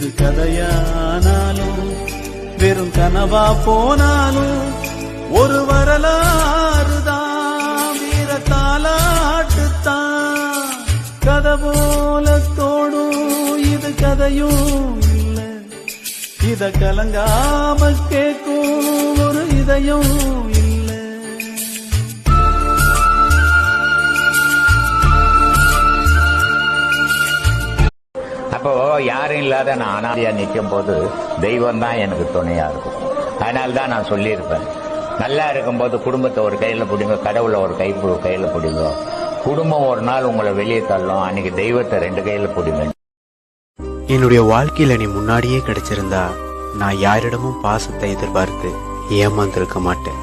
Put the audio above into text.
இது கதையானாலும் வெறும் கனவா போனாலும் ஒரு வரலாறுதான், வீர தாலாட்டுத்தான். கதை போல தோடும் இது கதையும் இல்லை, இத கலங்காம கேட்கும் ஒரு இதயம் இல்லை. அப்போ யாரும் இல்லாத நான் அனாதையா நிற்கும் போது தெய்வம் தான் எனக்கு துணையா இருக்கும். அதனால தான் நான் சொல்லியிருப்பேன், நல்லா இருக்கும்போது குடும்பத்தை ஒரு கையில பிடிங்க, கடவுளை ஒரு கையில பிடிங்க. குடும்பம் ஒரு நாள் உங்களை வெளியே தள்ளும், அன்னைக்கு தெய்வத்தை 2 கையில பிடிங்க. என்னுடைய வாழ்க்கையில நீ முன்னாடியே கிடைச்சிருந்தா நான் யாரிடமும் பாசத்தை எதிர்பார்த்து ஏமாந்திருக்க மாட்டேன்.